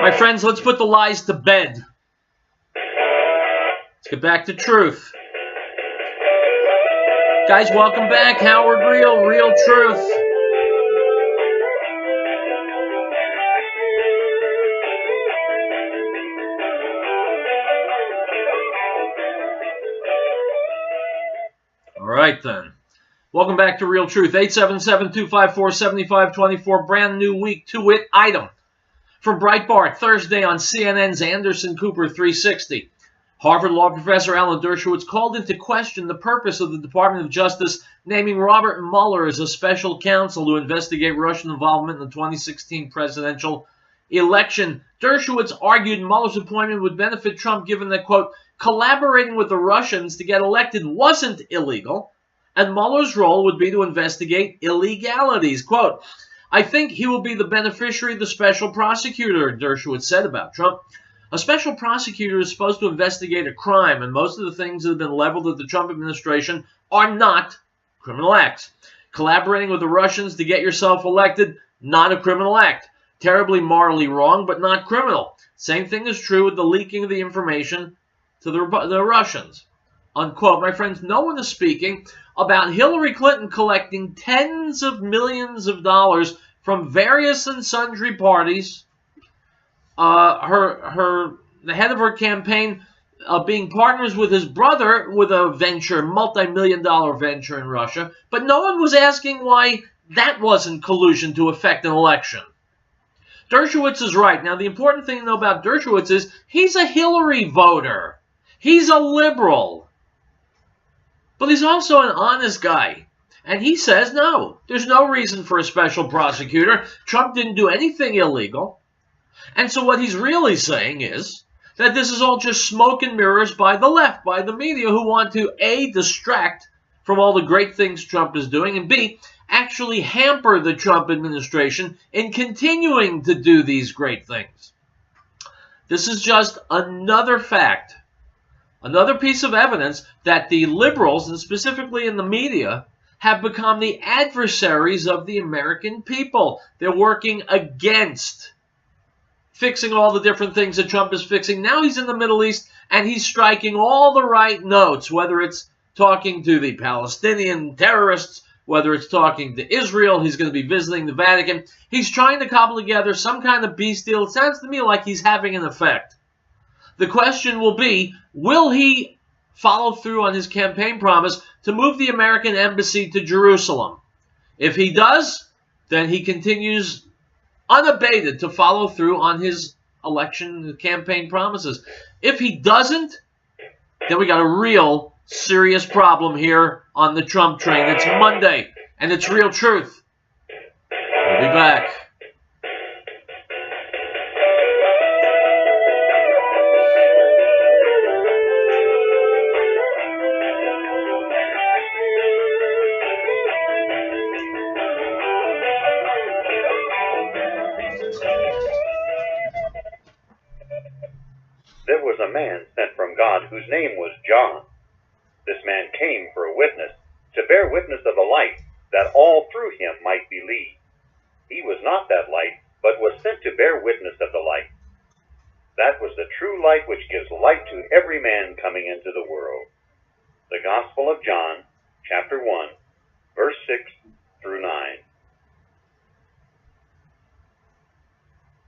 My friends, let's put the lies to bed. Let's get back to truth. Guys, welcome back. Howard Riell, Riell Truth. All right, then. Welcome back to Riell Truth. 877-254-7524. Brand new week, two-wit item. From Breitbart, Thursday on CNN's Anderson Cooper 360. Harvard law professor Alan Dershowitz called into question the purpose of the Department of Justice naming Robert Mueller as a special counsel to investigate Russian involvement in the 2016 presidential election. Dershowitz argued Mueller's appointment would benefit Trump given that, quote, collaborating with the Russians to get elected wasn't illegal, and Mueller's role would be to investigate illegalities. Quote, I think he will be the beneficiary of the special prosecutor, Dershowitz said about Trump. A special prosecutor is supposed to investigate a crime, and most of the things that have been leveled at the Trump administration are not criminal acts. Collaborating with the Russians to get yourself elected, not a criminal act. Terribly morally wrong, but not criminal. Same thing is true with the leaking of the information to the Russians. Unquote. My friends, no one is speaking about Hillary Clinton collecting tens of millions of dollars from various and sundry parties. The head of her campaign being partners with his brother with a venture, multi-million-dollar venture in Russia. But no one was asking why that wasn't collusion to affect an election. Dershowitz is right. Now, the important thing to know about Dershowitz is he's a Hillary voter. He's a liberal. But he's also an honest guy. And he says, no, there's no reason for a special prosecutor. Trump didn't do anything illegal. And so what he's really saying is that this is all just smoke and mirrors by the left, by the media, who want to, A, distract from all the great things Trump is doing, and B, actually hamper the Trump administration in continuing to do these great things. This is just another fact, another piece of evidence that the liberals, and specifically in the media, have become the adversaries of the American people. They're working against fixing all the different things that Trump is fixing. Now he's in the Middle East, and he's striking all the right notes, whether it's talking to the Palestinian terrorists, whether it's talking to Israel. He's going to be visiting the Vatican. He's trying to cobble together some kind of peace deal. It sounds to me like he's having an effect. The question will be, will he follow through on his campaign promise to move the American embassy to Jerusalem? If he does, then he continues unabated to follow through on his election campaign promises. If he doesn't, then we got a real serious problem here on the Trump train. It's Monday, and it's Riell Truth. We'll be back. There was a man sent from God whose name was John. This man came for a witness, to bear witness of the light, that all through him might believe. He was not that light, but was sent to bear witness of the light. That was the true light which gives light to every man coming into the world. The Gospel of John, chapter 1, verse 6 through 9.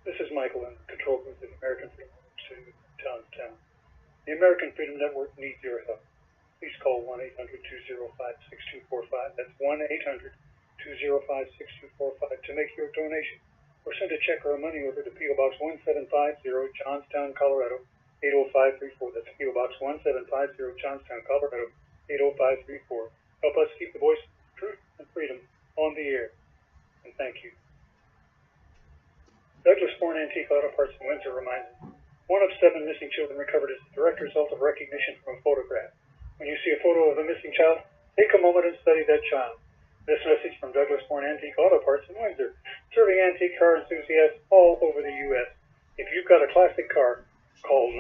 This is Michael in the control booth at American Freedom Network, town to town. The American Freedom Network needs your help. Please call 1-800-205-6245. That's 1-800-205-6245 to make your donation. Or send a check or a money order to P.O. Box 1750, Johnstown, Colorado, 80534. That's P.O. Box 1750, Johnstown, Colorado, 80534. Help us keep the voice of truth and freedom on the air. And thank you. Douglas-born antique auto parts in Windsor reminds us, 1 of 7 missing children recovered is a direct result of recognition from a photograph. When you see a photo of a missing child, take a moment and study that child. This message from Douglas-born antique auto parts in Windsor, serving antique car enthusiasts all over the U.S. If you've got a classic car, call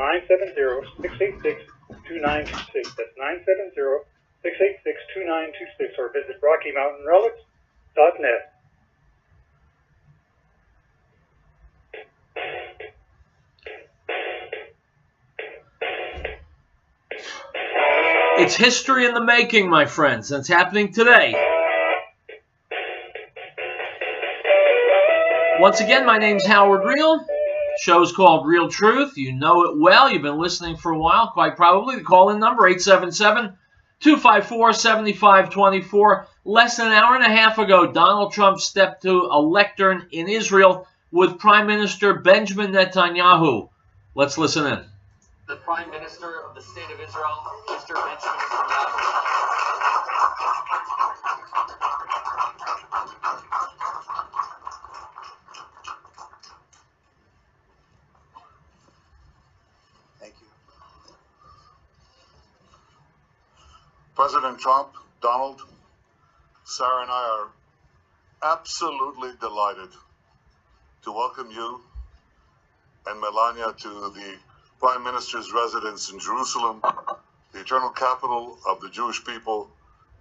970-686-2926. That's 970-686-2926, or visit RockyMountainRelics.net. It's history in the making, my friends, and it's happening today. Once again, my name's Howard Riell. Show's called Riell Truth. You know it well. You've been listening for a while, quite probably. The call-in number, 877-254-7524. Less than an hour and a half ago, Donald Trump stepped to a lectern in Israel with Prime Minister Benjamin Netanyahu. Let's listen in. The Prime Minister of the State of Israel, Mr. Benjamin Netanyahu. Thank you. President Trump, Donald, Sarah and I are absolutely delighted to welcome you and Melania to the Prime Minister's residence in Jerusalem, the eternal capital of the Jewish people,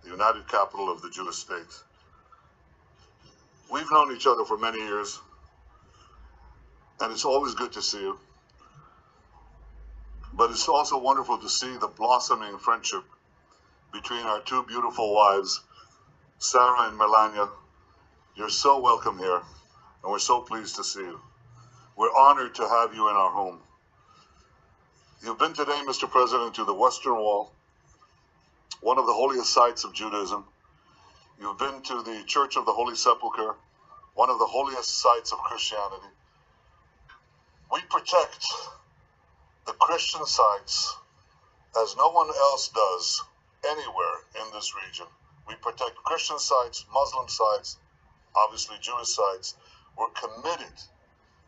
the united capital of the Jewish state. We've known each other for many years, and it's always good to see you. But it's also wonderful to see the blossoming friendship between our two beautiful wives, Sarah and Melania. You're so welcome here, and we're so pleased to see you. We're honored to have you in our home. You've been today, Mr. President, to the Western Wall, one of the holiest sites of Judaism. You've been to the Church of the Holy Sepulchre, one of the holiest sites of Christianity. We protect the Christian sites as no one else does anywhere in this region. We protect Christian sites, Muslim sites, obviously Jewish sites. We're committed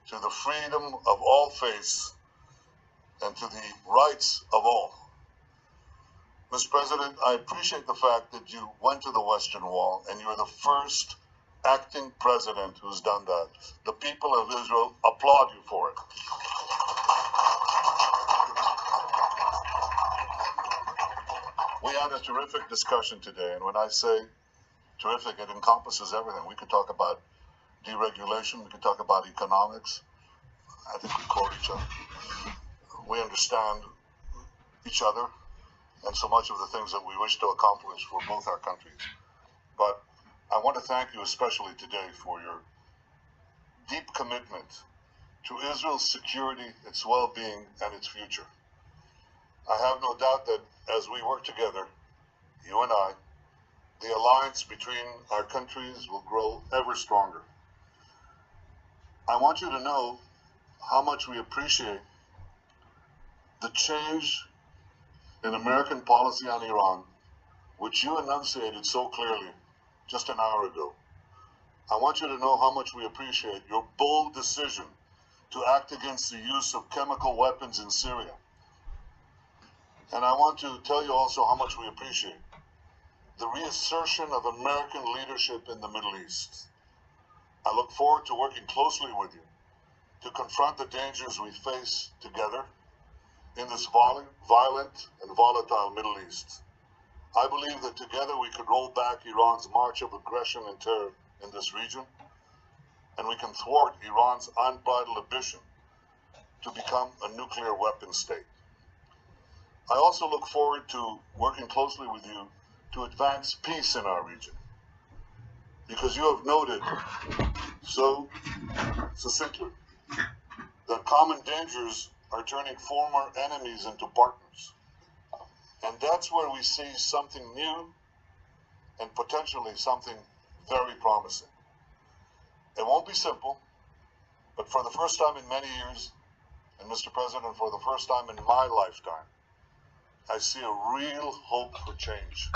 to the freedom of all faiths and to the rights of all. Mr. President, I appreciate the fact that you went to the Western Wall and you're the first acting president who's done that. The people of Israel applaud you for it. We had a terrific discussion today, and when I say terrific, it encompasses everything. We could talk about deregulation, we could talk about economics. I think we quote each other. We understand each other and so much of the things that we wish to accomplish for both our countries. But I want to thank you especially today for your deep commitment to Israel's security, its well-being, and its future. I have no doubt that as we work together, you and I, the alliance between our countries will grow ever stronger. I want you to know how much we appreciate the change in American policy on Iran, which you enunciated so clearly just an hour ago. I want you to know how much we appreciate your bold decision to act against the use of chemical weapons in Syria. And I want to tell you also how much we appreciate the reassertion of American leadership in the Middle East. I look forward to working closely with you to confront the dangers we face together in this violent and volatile Middle East. I believe that together we could roll back Iran's march of aggression and terror in this region, and we can thwart Iran's unbridled ambition to become a nuclear weapon state. I also look forward to working closely with you to advance peace in our region, because you have noted so succinctly that common dangers are turning former enemies into partners. And that's where we see something new and potentially something very promising. It won't be simple, but for the first time in many years, and Mr. President, for the first time in my lifetime, I see a real hope for change.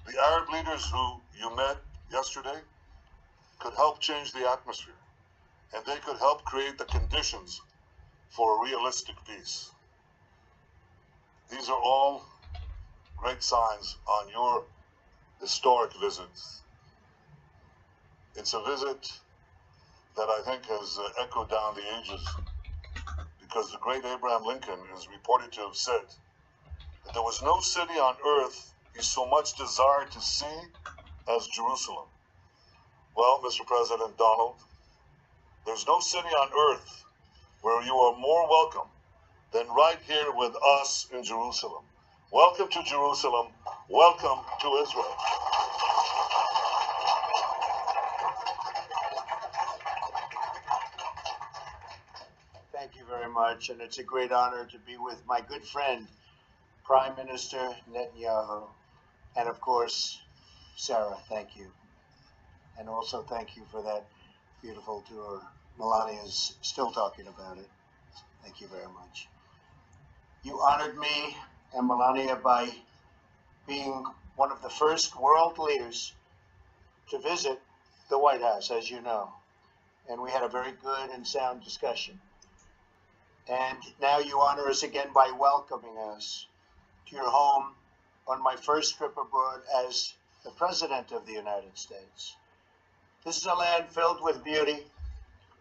The Arab leaders who you met yesterday could help change the atmosphere, and they could help create the conditions for a realistic peace. These are all great signs on your historic visit. It's a visit that I think has echoed down the ages, because the great Abraham Lincoln is reported to have said that there was no city on earth he so much desired to see as Jerusalem. Well, Mr. President Donald, there's no city on earth where you are more welcome than right here with us in Jerusalem. Welcome to Jerusalem. Welcome to Israel. Thank you very much, and it's a great honor to be with my good friend, Prime Minister Netanyahu, and of course, Sarah, thank you. And also thank you for that beautiful tour. Melania is still talking about it. Thank you very much. You honored me and Melania by being one of the first world leaders to visit the White House, as you know. And we had a very good and sound discussion. And now you honor us again by welcoming us to your home on my first trip abroad as the President of the United States. This is a land filled with beauty,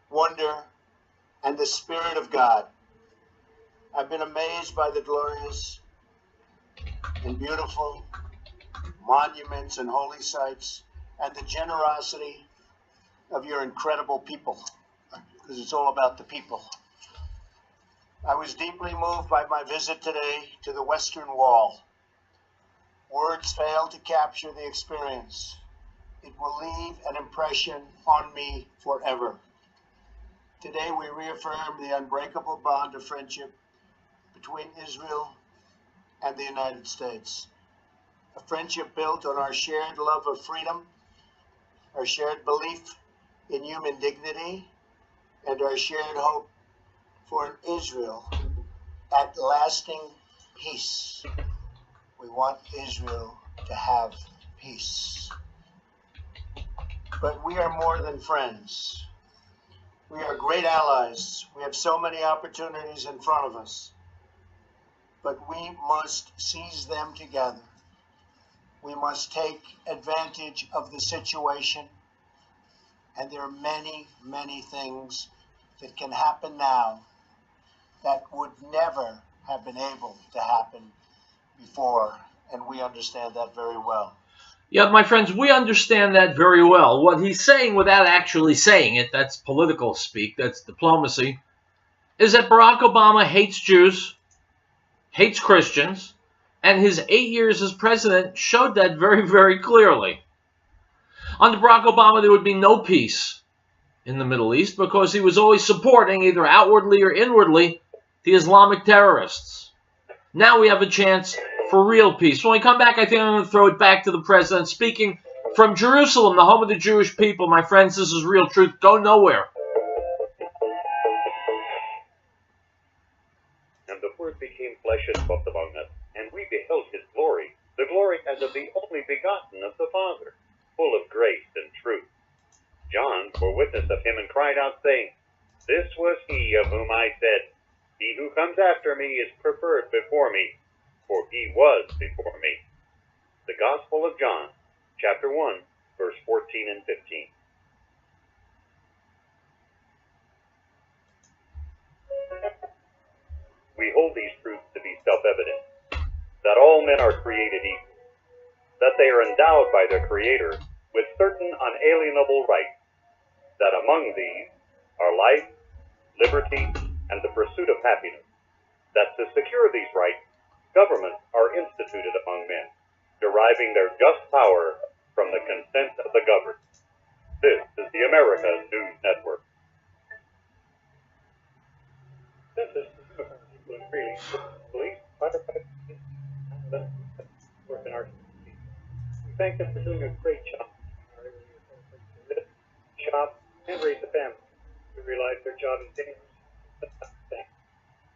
wonder, and the Spirit of God. I've been amazed by the glorious and beautiful monuments and holy sites and the generosity of your incredible people, because it's all about the people. I was deeply moved by my visit today to the Western Wall. Words fail to capture the experience. It will leave an impression on me forever. Today we reaffirm the unbreakable bond of friendship between Israel and the United States. A friendship built on our shared love of freedom, our shared belief in human dignity, and our shared hope for an Israel at lasting peace. We want Israel to have peace. But we are more than friends. We are great allies. We have so many opportunities in front of us. But we must seize them together. We must take advantage of the situation. And there are many, many things that can happen now that would never have been able to happen before. And we understand that very well. Yeah, my friends, we understand that very well. What he's saying without actually saying it, that's political speak, that's diplomacy, is that Barack Obama hates Jews, hates Christians, and his 8 years as president showed that very, very clearly. Under Barack Obama, there would be no peace in the Middle East because he was always supporting, either outwardly or inwardly, the Islamic terrorists. Now we have a chance for real peace. When we come back, I think I'm going to throw it back to the president speaking from Jerusalem, the home of the Jewish people. My friends, this is Riell Truth. Go nowhere. And the Word became flesh and dwelt among us, and we beheld his glory, the glory as of the only begotten of the Father, full of grace and truth. John bore witness of him and cried out, saying, This was he of whom I said, He who comes after me is preferred before me, for he was before me. The Gospel of John, chapter 1, verse 14 and 15. We hold these truths to be self-evident, that all men are created equal, that they are endowed by their Creator with certain unalienable rights, that among these are life, liberty, and the pursuit of happiness, that to secure these rights, governments are instituted among men, deriving their just power from the consent of the governed. This is the America's News Network. This is the uniform people in Greeley, police, firefighters, and work in our community. We thank them for doing a great job in our area to live, shop, and raise a family. We realize their job is dangerous. Thanks.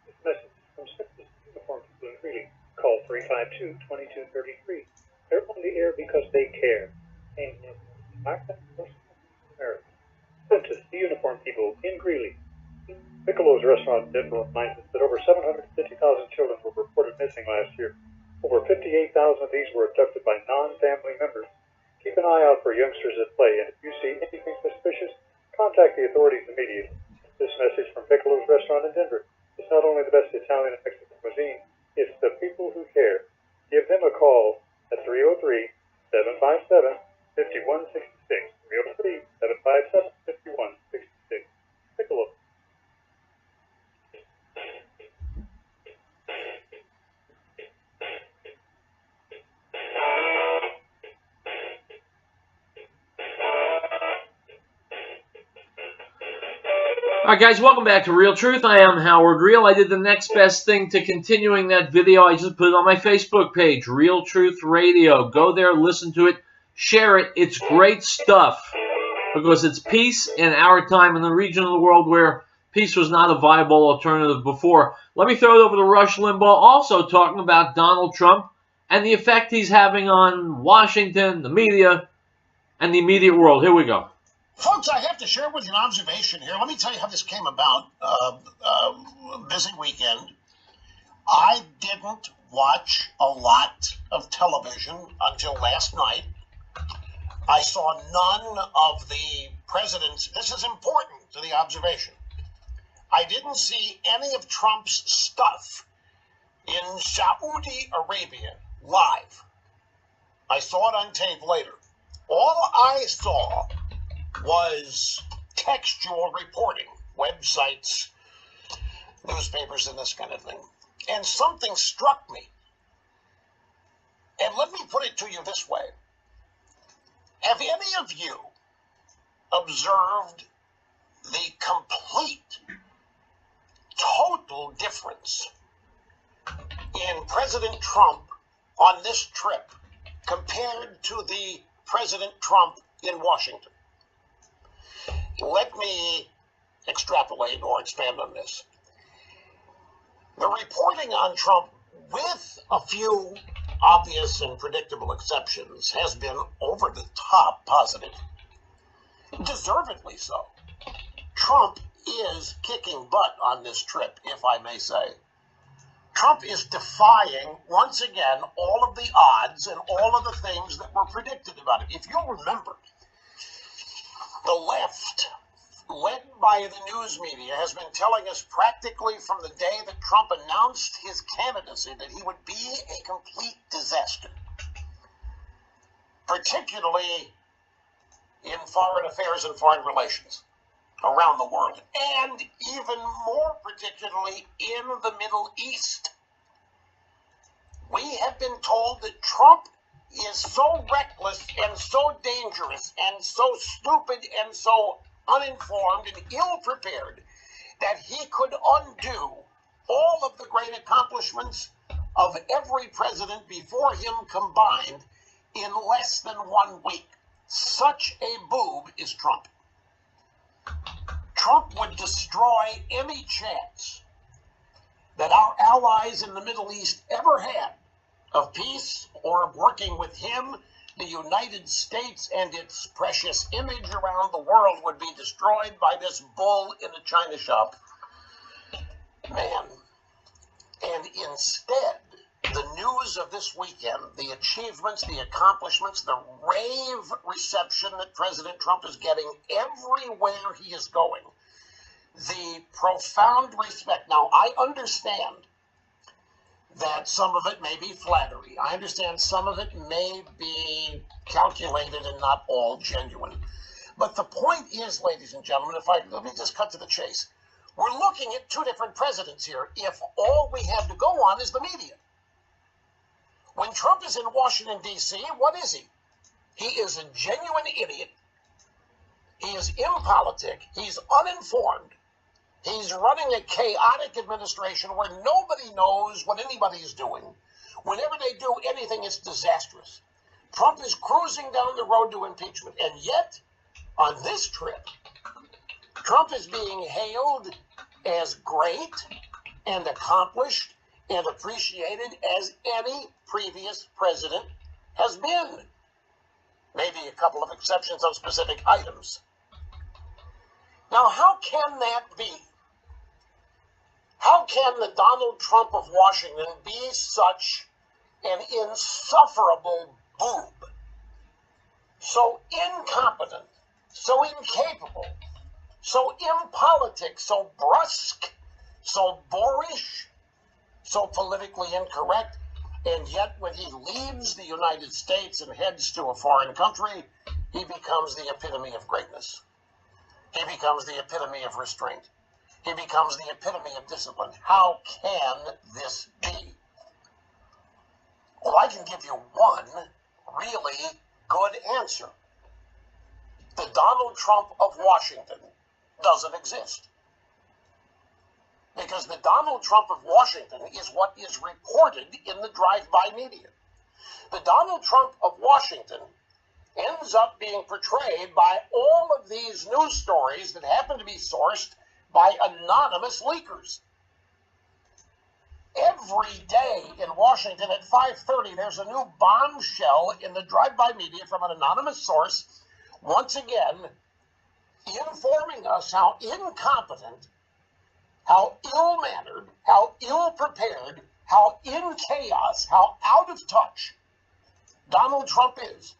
This message is from Service Uniform People in Greeley. Call 352-2233. They're on the air because they care. And America. Sent to the Uniform People in Greeley. Piccolo's restaurant in Denver reminds us that over 750,000 children were reported missing last year. Over 58,000 of these were abducted by non-family members. Keep an eye out for youngsters at play, and if you see anything suspicious, contact the authorities immediately. This message from Piccolo's restaurant in Denver. It's not only the best Italian and Mexican cuisine, it's the people who care. Give them a call at 303-757-5166. 303-757-5166. Piccolo. All right, guys, welcome back to Riell Truth. I am Howard Riell. I did the next best thing to continuing that video. I just put it on my Facebook page, Riell Truth Radio. Go there, listen to it, share it. It's great stuff because it's peace in our time in the region of the world where peace was not a viable alternative before. Let me throw it over to Rush Limbaugh, also talking about Donald Trump and the effect he's having on Washington, the media, and the immediate world. Here we go. Folks, I have to share with you an observation here. Let me tell you how this came about. Busy weekend. I didn't watch a lot of television until last night. I saw none of the president's. This is important to the observation. I didn't see any of Trump's stuff in Saudi Arabia live. I saw it on tape later. All I saw was textual reporting, websites, newspapers, and this kind of thing. And something struck me. And let me put it to you this way. Have any of you observed the complete, total difference in President Trump on this trip compared to the President Trump in Washington? Let me extrapolate or expand on this. The reporting on Trump, with a few obvious and predictable exceptions, has been over the top positive. Deservedly so. Trump is kicking butt on this trip, if I may say. Trump is defying, once again, all of the odds and all of the things that were predicted about him. If you'll remember, the left, led by the news media, has been telling us practically from the day that Trump announced his candidacy that he would be a complete disaster, particularly in foreign affairs and foreign relations around the world, and even more particularly in the Middle East. We have been told that Trump is so reckless and so dangerous and so stupid and so uninformed and ill-prepared that he could undo all of the great accomplishments of every president before him combined in less than 1 week. Such a boob is Trump. Trump would destroy any chance that our allies in the Middle East ever had of peace or of working with him. The United States and its precious image around the world would be destroyed by this bull in a china shop. Man. And instead, the news of this weekend, the achievements, the accomplishments, the rave reception that President Trump is getting everywhere he is going, the profound respect. Now, I understand that some of it may be flattery. I understand some of it may be calculated and not all genuine. But the point is, ladies and gentlemen, let me just cut to the chase. We're looking at two different presidents here if all we have to go on is the media. When Trump is in Washington, D.C., what is he? He is a genuine idiot. He is impolitic. He's uninformed. He's running a chaotic administration where nobody knows what anybody is doing. Whenever they do anything, it's disastrous. Trump is cruising down the road to impeachment. And yet, on this trip, Trump is being hailed as great and accomplished and appreciated as any previous president has been. Maybe a couple of exceptions on specific items. Now, how can that be? How can the Donald Trump of Washington be such an insufferable boob? So incompetent, so incapable, so impolitic, so brusque, so boorish, so politically incorrect, and yet when he leaves the United States and heads to a foreign country, he becomes the epitome of greatness. He becomes the epitome of restraint. He becomes the epitome of discipline. How can this be? Well, I can give you one really good answer. The Donald Trump of Washington doesn't exist. because the Donald Trump of Washington is what is reported in the drive-by media. The Donald Trump of Washington ends up being portrayed by all of these news stories that happen to be sourced by anonymous leakers. Every day in Washington at 5:30, there's a new bombshell in the drive-by media from an anonymous source, once again informing us how incompetent, how ill-mannered, how ill-prepared, how in chaos, how out of touch Donald Trump is.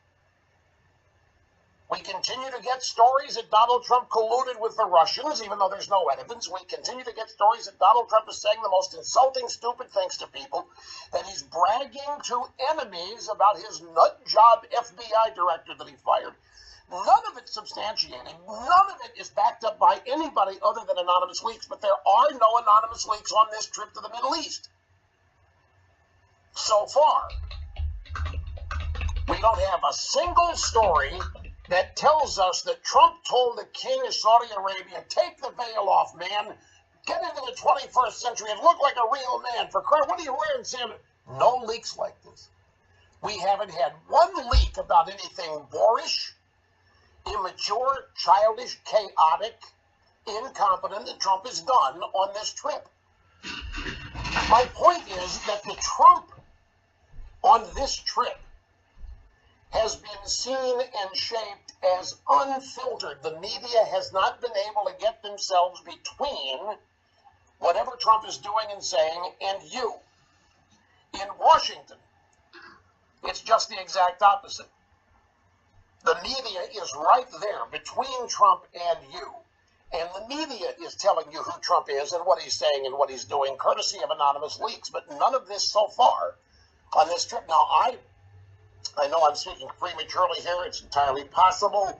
We continue to get stories that Donald Trump colluded with the Russians, even though there's no evidence. We continue to get stories that Donald Trump is saying the most insulting, stupid things to people, that he's bragging to enemies about his nut job FBI director that he fired. None of it's substantiated. None of it is backed up by anybody other than anonymous leaks, but there are no anonymous leaks on this trip to the Middle East. So far, we don't have a single story that tells us that Trump told the king of Saudi Arabia, take the veil off, man. Get into the 21st century and look like a real man. For crying, what are you wearing, Sam? No leaks like this. We haven't had one leak about anything boorish, immature, childish, chaotic, incompetent that Trump has done on this trip. My point is that the Trump on this trip has been seen and shaped as unfiltered. The media has not been able to get themselves between whatever Trump is doing and saying and you. In Washington, it's just the exact opposite. The media is right there between Trump and you. And the media is telling you who Trump is and what he's saying and what he's doing, courtesy of anonymous leaks. But none of this so far on this trip. Now, I know I'm speaking prematurely here. It's entirely possible,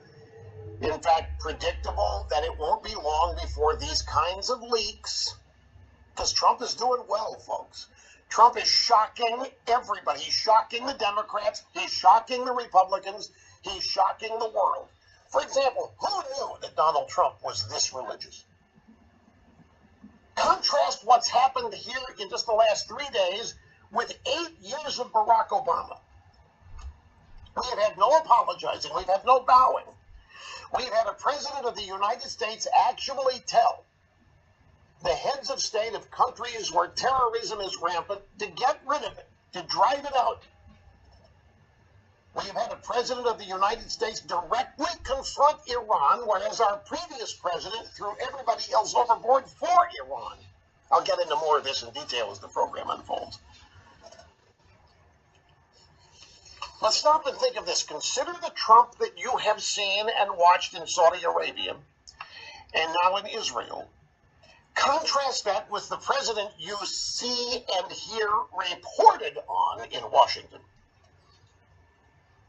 in fact, predictable, that it won't be long before these kinds of leaks, because Trump is doing well, folks. Trump is shocking everybody. He's shocking the Democrats. He's shocking the Republicans. He's shocking the world. For example, who knew that Donald Trump was this religious? Contrast what's happened here in just the last 3 days with 8 years of Barack Obama. We have had no apologizing. We've had no bowing. We've had a president of the United States actually tell the heads of state of countries where terrorism is rampant to get rid of it, to drive it out. We've had a president of the United States directly confront Iran, whereas our previous president threw everybody else overboard for Iran. I'll get into more of this in detail as the program unfolds. Let's stop and think of this. Consider the Trump that you have seen and watched in Saudi Arabia and now in Israel. Contrast that with the president you see and hear reported on in Washington.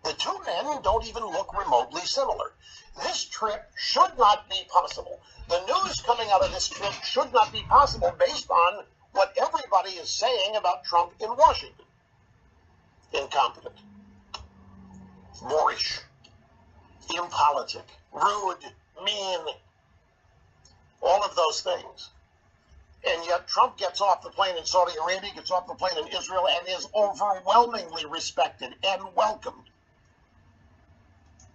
The two men don't even look remotely similar. This trip should not be possible. The news coming out of this trip should not be possible based on what everybody is saying about Trump in Washington. Incompetent, boorish, impolitic, rude, mean, all of those things. And yet Trump gets off the plane in Saudi Arabia, gets off the plane in Israel, and is overwhelmingly respected and welcomed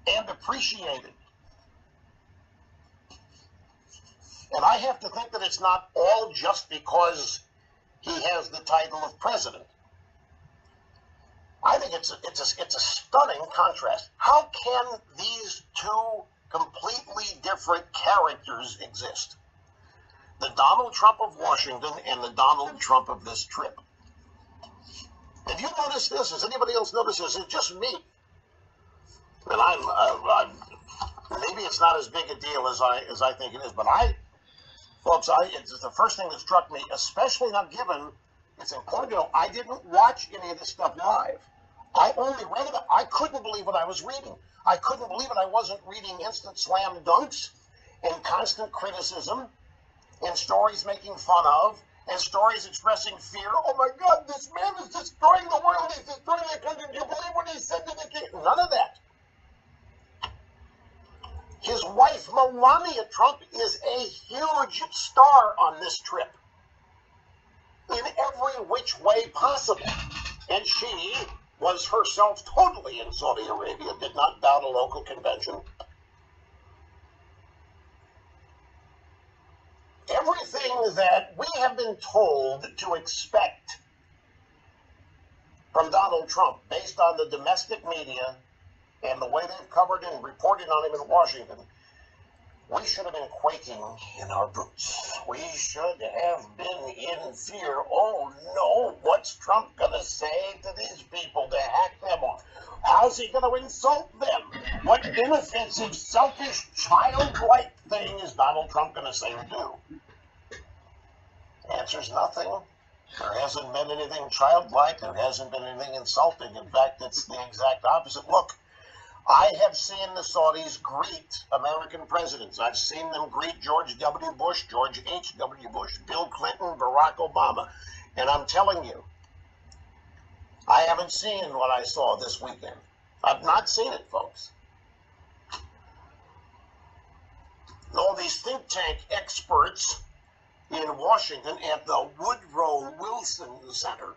and appreciated. And I have to think that it's not all just because he has the title of president. I think it's a stunning contrast. How can these two completely different characters exist? The Donald Trump of Washington and the Donald Trump of this trip. Have you noticed this? Has anybody else noticed this? It's just me. And maybe it's not as big a deal as I think it is, but it's the first thing that struck me, especially not given. It's important to know I didn't watch any of this stuff live. I only read it. I couldn't believe what I was reading. I couldn't believe it. I wasn't reading instant slam dunks and constant criticism and stories making fun of and stories expressing fear. Oh my God, this man is destroying the world. He's destroying the country. Do you believe what he said to the king? None of that. His wife, Melania Trump, is a huge star on this trip. every which way possible. And she was herself totally in Saudi Arabia, did not bow to local convention. Everything that we have been told to expect from Donald Trump, based on the domestic media and the way they've covered and reported on him in Washington, we should have been quaking in our boots. We should have been in fear. Oh no, what's Trump going to say to these people to hack them off? How's he going to insult them? What inoffensive, selfish, childlike thing is Donald Trump going to say or do? Answer's nothing. There hasn't been anything childlike. There hasn't been anything insulting. In fact, it's the exact opposite. Look, I have seen the Saudis greet American presidents. I've seen them greet George W. Bush, George H.W. Bush, Bill Clinton, Barack Obama. And I'm telling you, I haven't seen what I saw this weekend. I've not seen it, folks. No, these think tank experts in Washington at the Woodrow Wilson Center,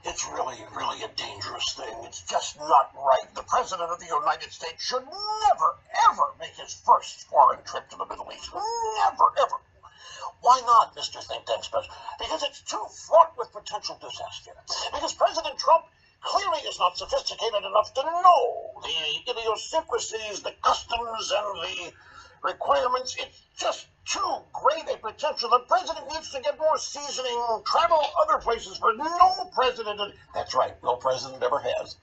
it's really, really a dangerous thing. It's just not right. The President of the United States should never, ever make his first foreign trip to the Middle East. Never, ever. Why not, Mr. Think Tank Special? Because it's too fraught with potential disaster. Because President Trump clearly is not sophisticated enough to know the idiosyncrasies, the customs, and the requirements. It's just too great a potential. The president needs to get more seasoning, travel other places for no president. That's right, no president ever has.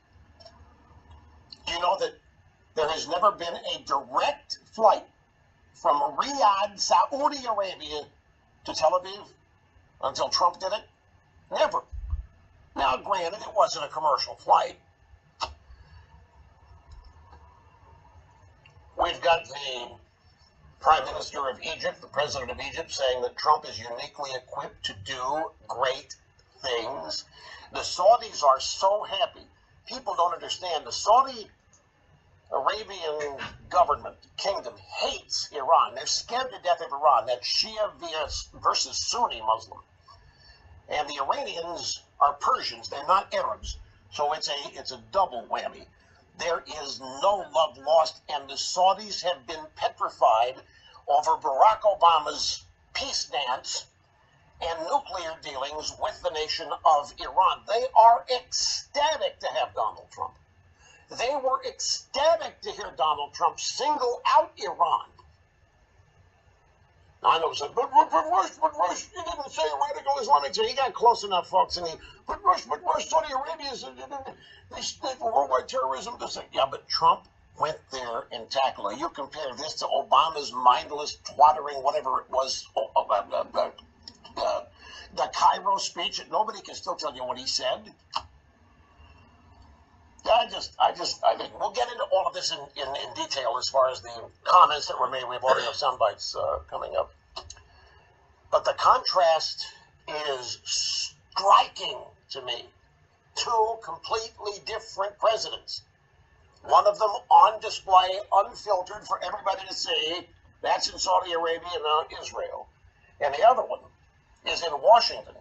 Do you know that there has never been a direct flight from Riyadh, Saudi Arabia to Tel Aviv until Trump did it? Never. Now, granted, it wasn't a commercial flight. We've got the Prime Minister of Egypt, the President of Egypt, saying that Trump is uniquely equipped to do great things. The Saudis are so happy. People don't understand. The Saudi Arabian government, kingdom, hates Iran. They're scared to death of Iran, that Shia versus Sunni Muslim. And the Iranians are Persians. They're not Arabs. So it's a double whammy. There is no love lost, and the Saudis have been petrified over Barack Obama's peace dance and nuclear dealings with the nation of Iran. They are ecstatic to have Donald Trump. They were ecstatic to hear Donald Trump single out Iran. Now, I know he said, but Rush, he didn't say radical Islamic. So he got close enough, folks, and but Rush, Saudi Arabia is, they stand for worldwide terrorism. Yeah, but Trump went there and tackled it. You compare this to Obama's mindless, twattering, whatever it was, the Cairo speech, and nobody can still tell you what he said. I think we'll get into all of this in detail as far as the comments that were made. We have audio sound bites coming up. But the contrast is striking to me. Two completely different presidents. One of them on display, unfiltered for everybody to see. That's in Saudi Arabia and now Israel. And the other one is in Washington.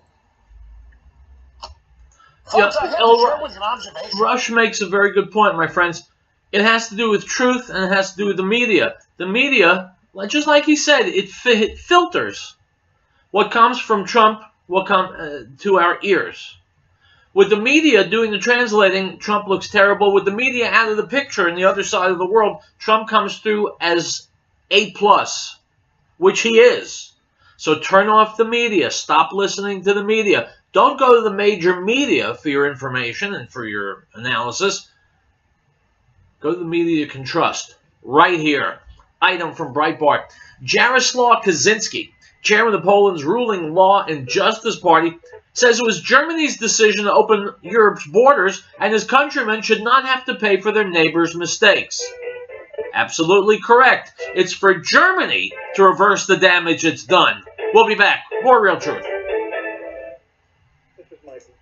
Folks, I have to share with an observation. Rush makes a very good point, my friends. It has to do with truth, and it has to do with the media. The media, just like he said, it filters what comes from Trump, what comes to our ears. With the media doing the translating, Trump looks terrible. With the media out of the picture in the other side of the world, Trump comes through as A+, which he is. So turn off the media. Stop listening to the media. Don't go to the major media for your information and for your analysis. Go to the media you can trust. Right here. Item from Breitbart. Jaroslaw Kaczynski, chairman of Poland's ruling Law and Justice Party, says it was Germany's decision to open Europe's borders and his countrymen should not have to pay for their neighbors' mistakes. Absolutely correct. It's for Germany to reverse the damage it's done. We'll be back. More Real Truth. This is Michael.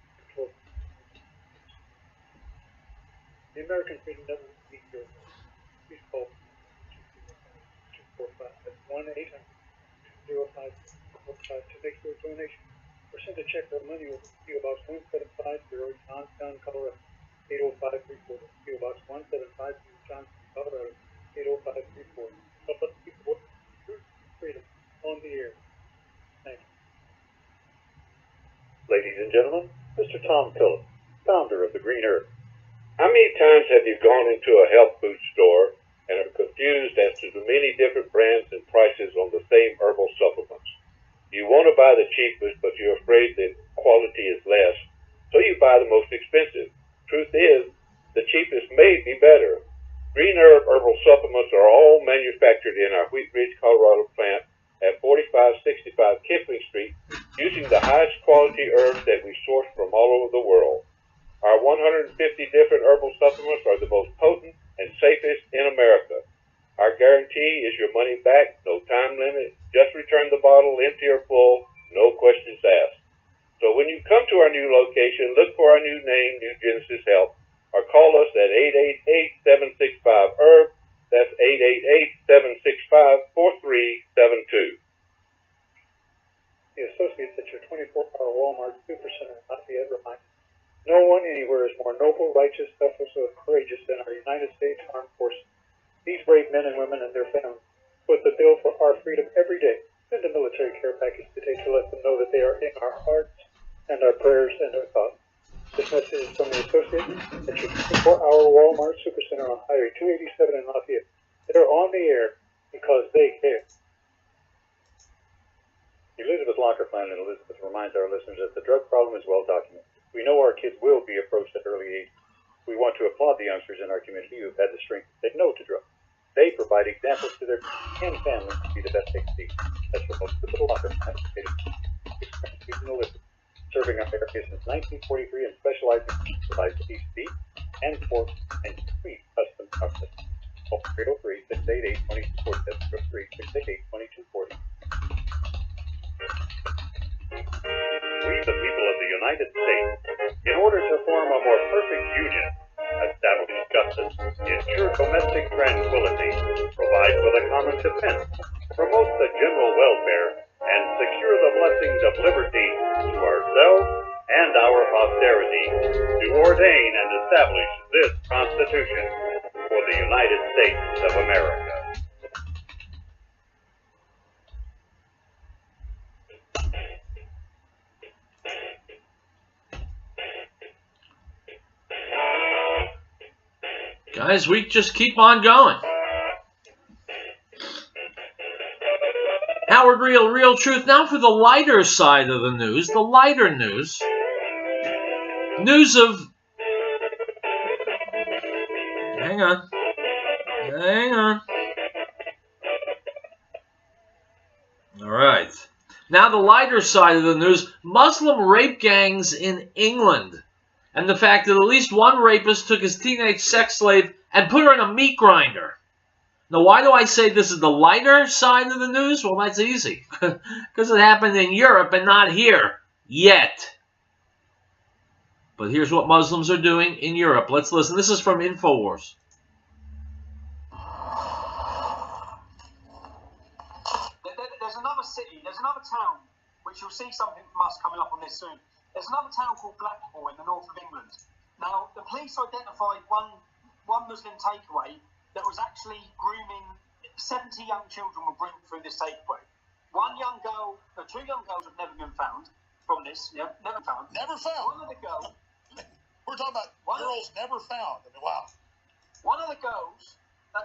The American Freedom Network needs your voice. Please call 245. That's 1-800-205-45 to make your donation or send person to check their money over PO Box 1750, Johnstown, Colorado, 80534. PO Box 1750, Johnstown, Colorado, 80534. Help us keep working truth and freedom on the air. Thank you. Ladies and gentlemen, Mr. Tom Phillips, founder of the Green Earth. How many times have you gone into a health food store and are confused as to the many different brands and prices on the same herbal supplements? You want to buy the cheapest, but you're afraid that quality is less, so you buy the most expensive. Truth is, the cheapest may be better. Green Herb herbal supplements are all manufactured in our Wheat Ridge, Colorado plant at 4565 Kipling Street using the highest quality herbs that we source from all over the world. Our 150 different herbal supplements are the most potent and safest in America. Our guarantee is your money back, no time limit, just return the bottle empty or full, no questions asked. So when you come to our new location, look for our new name, New Genesis Health, or call us at 888-765-HERB. That's 888-765-4372. The associates at your 24-hour Walmart Supercenter in Lafayette remind you, no one anywhere is more noble, righteous, selfless, or courageous than our United States Armed Forces. These brave men and women and their families foot the bill for our freedom every day. Send a military care package today to let them know that they are in our hearts and our prayers and our thoughts. This message is from the associates at your 24-hour Walmart Supercenter on Highway 287 in Lafayette. They're on the air because they care. Elizabeth Locker Plan and Elizabeth reminds our listeners that the drug problem is well documented. We know our kids will be approached at early age. We want to applaud the youngsters in our community who have had the strength to say no to drugs. They provide examples to their and families to be the best they can be. That's what most of the Locker Plan experience using Elizabeth, serving our area since 1943 and specializing in supplies of beef, and pork, and sweet custom processing. Call 303-688-2240. 303-688-2240. We, the people of the United States, in order to form a more perfect union, establish justice, ensure domestic tranquility, provide for the common defense, promote the general welfare, and secure the blessings of liberty to ourselves and our posterity, do ordain and establish this Constitution for the United States of America. Guys, we just keep on going. Howard Riell, Riell Truth. Now for the lighter side of the news, the lighter news. News of... Hang on. All right. Now the lighter side of the news, Muslim rape gangs in England. And the fact that at least one rapist took his teenage sex slave and put her in a meat grinder. Now, why do I say this is the lighter side of the news? Well, that's easy. Because it happened in Europe and not here. Yet. But here's what Muslims are doing in Europe. Let's listen. This is from InfoWars. There's another city, there's another town, which you'll see something from us coming up on this soon. There's another town called Blackpool in the north of England. Now, the police identified one Muslim takeaway that was actually grooming 70 young children were groomed through this takeaway. Two young girls have never been found from this. Yeah, never found. Never found. One of the girls. We're talking about girls never found. I mean, wow. One of the girls,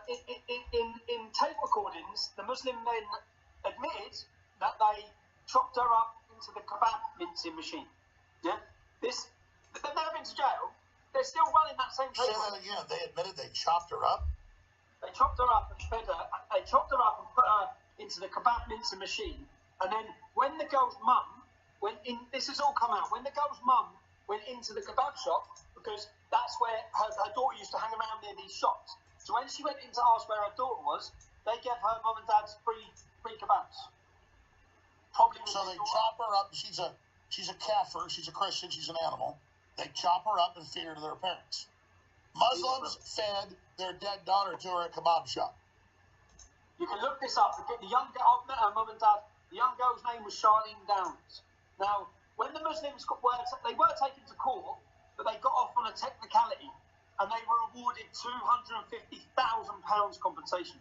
in tape recordings, the Muslim men admitted that they chopped her up into the kebab mincing machine. Yeah, they've never been to jail. They're still running that same Say tape. that again. They admitted they chopped her up. They chopped her up and fed her. They chopped her up and put her into the kebab mincing machine. And then when the girl's mum went in, this has all come out. When the girl's mum went into the kebab shop, because that's where her daughter used to hang around near these shops. So when she went in to ask where her daughter was, they gave her mum and dad's free kebabs. Probably. So they chop her up. She's a kafir. She's a Christian. She's an animal. They chop her up and feed her to their parents. Muslims fed their dead daughter to her at kebab shop. You can look this up. The young girl, I've met her mum and dad. The young girl's name was Charlene Downs. Now, when the Muslims they were taken to court, but they got off on a technicality, and they were awarded £250,000 compensation.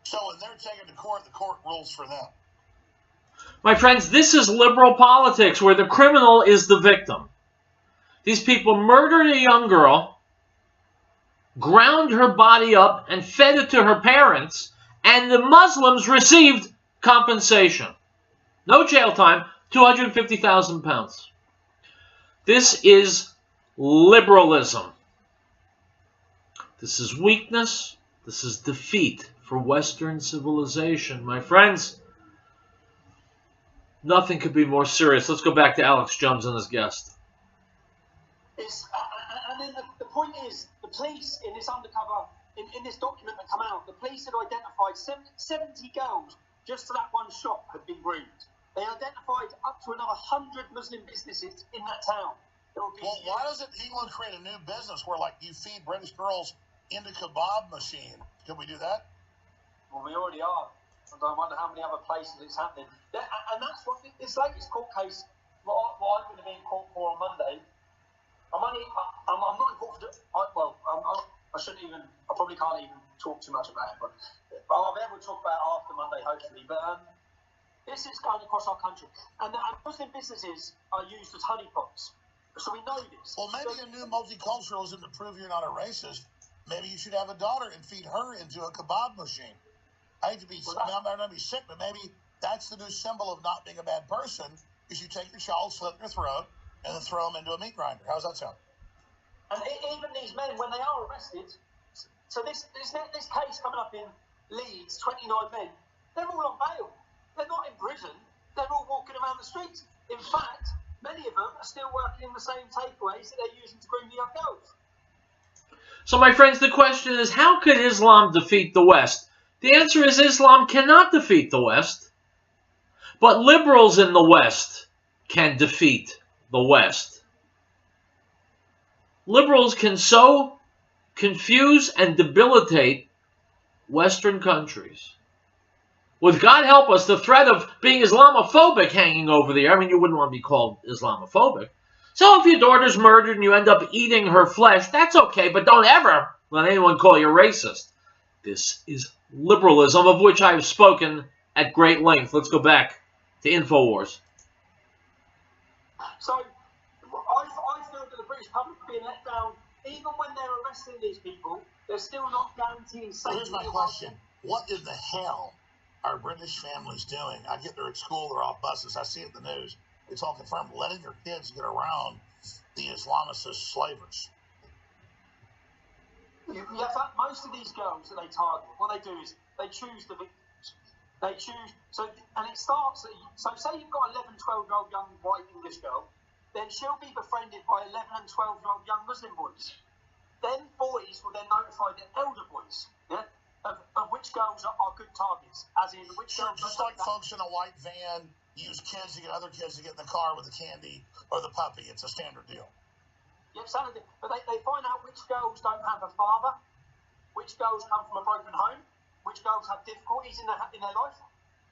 So when they're taken to court, the court rules for them. My friends, this is liberal politics where the criminal is the victim. These people murdered a young girl, ground her body up, and fed it to her parents, and the Muslims received compensation. No jail time, £250,000. This is liberalism. This is weakness. This is defeat for Western civilization. My friends, nothing could be more serious. Let's go back to Alex Jones and his guest. And then the point is, the police in this undercover, in this document that came out, the police had identified 70 girls just for that one shop had been groomed. They identified up to another 100 Muslim businesses in that town. Well, why doesn't England create a new business where, like, you feed British girls into kebab machine? Can we do that? Well, we already are. I wonder how many other places it's happening. And that's what this latest court case, what I'm going to be in court for on Monday. I'm not in court for I shouldn't even, I probably can't even talk too much about it, but I'll be able to talk about it after Monday, hopefully. But this is going across our country. And Muslim businesses are used as honeypots. So we know this. Well, maybe a new multiculturalism to prove you're not a racist. Maybe you should have a daughter and feed her into a kebab machine. I hate to be, I'm not going to be sick, but maybe that's the new symbol of not being a bad person, is you take your child, slit their throat, and then throw them into a meat grinder. How's that sound? And even these men, when they are arrested, so this case coming up in Leeds, 29 men, they're all on bail. They're not in prison. They're all walking around the streets. In fact, many of them are still working in the same takeaways that they're using to groom the young girls. So, my friends, the question is, how could Islam defeat the West? The answer is Islam cannot defeat the West. But liberals in the West can defeat the West. Liberals can so confuse and debilitate Western countries. With, God help us, the threat of being Islamophobic hanging over the air. I mean, you wouldn't want to be called Islamophobic. So if your daughter's murdered and you end up eating her flesh, that's okay, but don't ever let anyone call you racist. This is liberalism, of which I have spoken at great length. Let's go back to InfoWars. So I feel that the British public are being let down. Even when they're arresting these people, they're still not guaranteeing safety. Here's my question. What in the hell are British families doing? I get they're at school, they're off buses. I see it in the news. It's all confirmed. Letting your kids get around the Islamicist slavers. Yeah, most of these girls that they target, what they do is they choose the victims. They choose, and it starts, so say you've got 11, 12-year-old young white English girl, then she'll be befriended by 11 and 12-year-old young Muslim boys. Then boys will then notify the elder boys, yeah, of which girls are good targets, as in which sure, girls just like folks in a white van use kids to get other kids to get in the car with the candy or the puppy. It's a standard deal. Yep, standard deal. But they find out which girls don't have a father, which girls come from a broken home, which girls have difficulties in their life.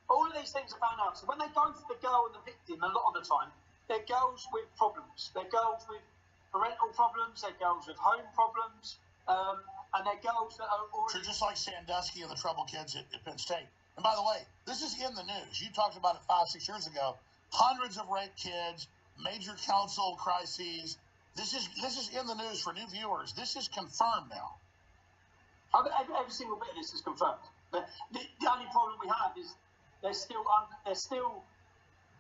All of these things are found out. So when they go for the girl and the victim, a lot of the time, they're girls with problems. They're girls with parental problems. They're girls with home problems. And they're girls that are already... So just like Sandusky and the troubled kids at Penn State. And by the way, this is in the news. You talked about it 5-6 years ago. Hundreds of raped kids, major council crises. This is in the news for new viewers. This is confirmed now. Every single bit of this is confirmed. The only problem we have is there's still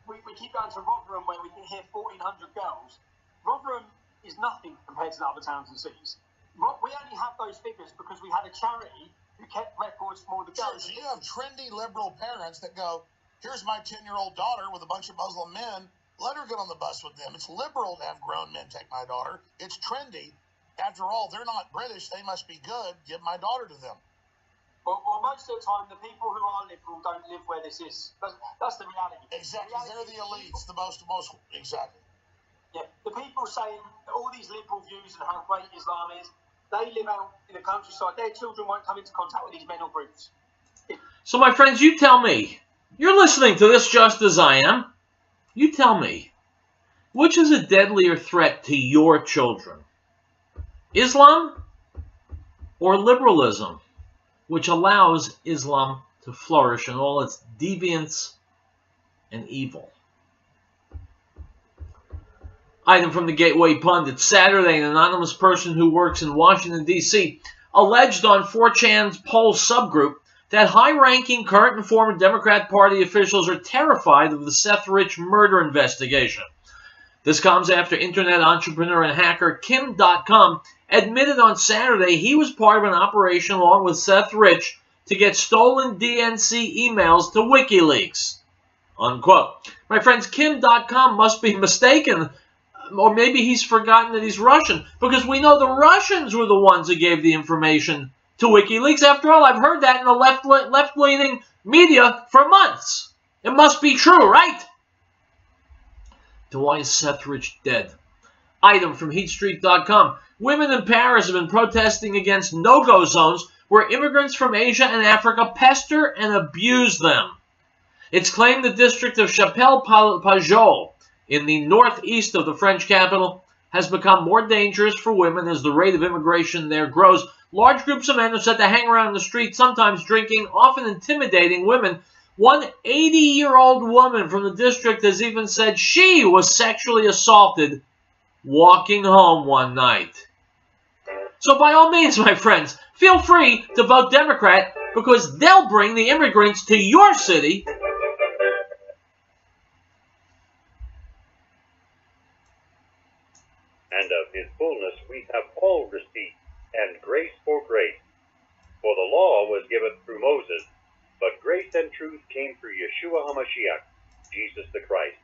we keep going to Rotherham where we can hear 1,400 girls. Rotherham is nothing compared to the other towns and cities. We only have those figures because we had a charity who kept records for all the girls. Sure, so you have trendy liberal parents that go, here's my 10-year-old daughter with a bunch of Muslim men. Let her get on the bus with them. It's liberal to have grown men take my daughter. It's trendy. After all, they're not British. They must be good. Give my daughter to them. Well, most of the time, the people who are liberal don't live where this is. That's the reality. Exactly. They're the elites, the most, exactly. Yeah, the people saying all these liberal views and how great Islam is, they live out in the countryside. Their children won't come into contact with these men or groups. So, my friends, you tell me. You're listening to this just as I am. You tell me, which is a deadlier threat to your children? Islam or liberalism, which allows Islam to flourish in all its deviance and evil? Item from the Gateway Pundit. Saturday, an anonymous person who works in Washington, D.C. alleged on 4chan's poll subgroup that high-ranking current and former Democrat Party officials are terrified of the Seth Rich murder investigation. This comes after internet entrepreneur and hacker Kim Dotcom admitted on Saturday he was part of an operation along with Seth Rich to get stolen DNC emails to WikiLeaks. Unquote. My friends, Kim Dotcom must be mistaken, or maybe he's forgotten that he's Russian, because we know the Russians were the ones who gave the information to WikiLeaks. After all, I've heard that in the left-leaning media for months. It must be true, right? So why is Seth Rich dead? Item from HeatStreet.com. Women in Paris have been protesting against no-go zones where immigrants from Asia and Africa pester and abuse them. It's claimed the district of Chapelle-Pajol in the northeast of the French capital has become more dangerous for women as the rate of immigration there grows. Large groups of men are said to hang around the street, sometimes drinking, often intimidating women. One 80-year-old woman from the district has even said she was sexually assaulted walking home one night. So by all means, my friends, feel free to vote Democrat because they'll bring the immigrants to your city. And of his fullness we have all received, and grace for grace. For the law was given through Moses, but grace and truth came through Yeshua HaMashiach, Jesus the Christ.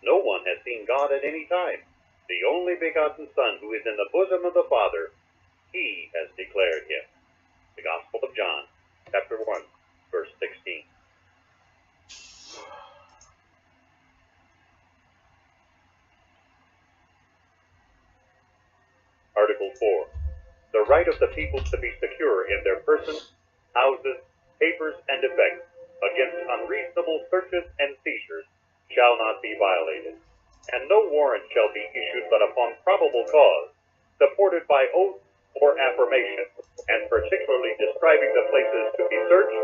No one has seen God at any time. The only begotten Son, who is in the bosom of the Father, he has declared him. The Gospel of John, chapter 1, verse 16. Article 4. The right of the people to be secure in their persons, houses, papers, and effects against unreasonable searches and seizures shall not be violated, and no warrant shall be issued but upon probable cause, supported by oath or affirmation, and particularly describing the places to be searched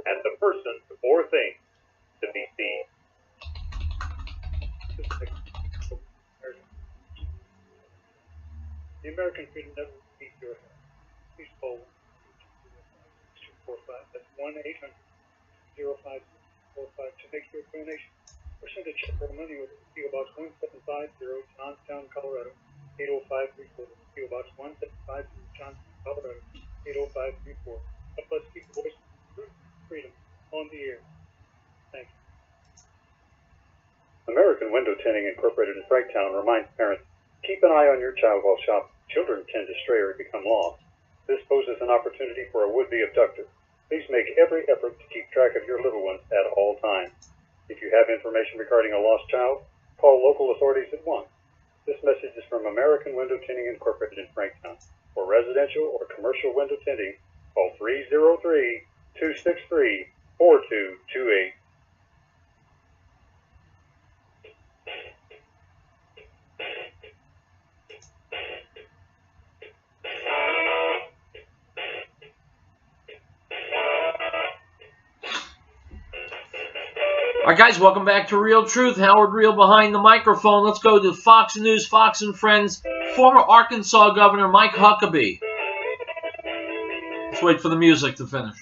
and the persons or things to be seized. The American Freedom Network needs your help. Please call 245. That's 1-800-0545 to make your donation. Or send a check or money order to PO Box 1750, Johnstown, Colorado 80534. PO Box 1750, Johnstown, Colorado 80534. Help us keep the voice of freedom on the air. Thank you. American Window Tinting Incorporated in Frighttown reminds parents, keep an eye on your child while shopping. Children tend to stray or become lost. This poses an opportunity for a would-be abductor. Please make every effort to keep track of your little ones at all times. If you have information regarding a lost child, call local authorities at once. This message is from American Window Tinting Incorporated in Franktown. For residential or commercial window tinting, call 303-263-4228. All right, guys, welcome back to Riell Truth. Howard Riell behind the microphone. Let's go to Fox News, Fox and Friends. Former Arkansas Governor Mike Huckabee. Let's wait for the music to finish.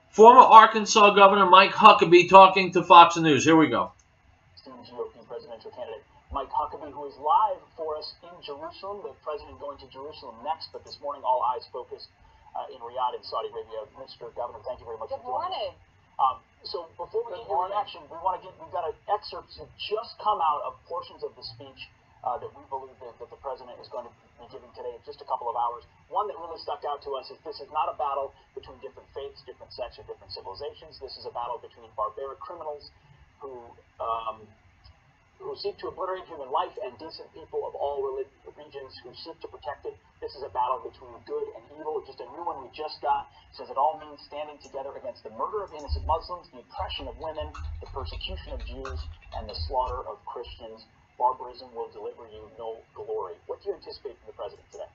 Former Arkansas Governor Mike Huckabee talking to Fox News. Here we go. GOP presidential candidate Mike Huckabee, who is live for us in Jerusalem. The president going to Jerusalem next, but this morning all eyes focused in Riyadh in Saudi Arabia. Mr. Governor, thank you very much for joining us. So before we get your reaction, we've got excerpts that just come out of portions of the speech that we believe that the president is going to be giving today in just a couple of hours. One that really stuck out to us is this is not a battle between different faiths, different sects, or different civilizations. This is a battle between barbaric criminals who who seek to obliterate human life, and decent people of all regions who seek to protect it. This is a battle between good and evil. Just a new one we just got. It says it all means standing together against the murder of innocent Muslims, the oppression of women, the persecution of Jews, and the slaughter of Christians. Barbarism will deliver you no glory. What do you anticipate from the president today?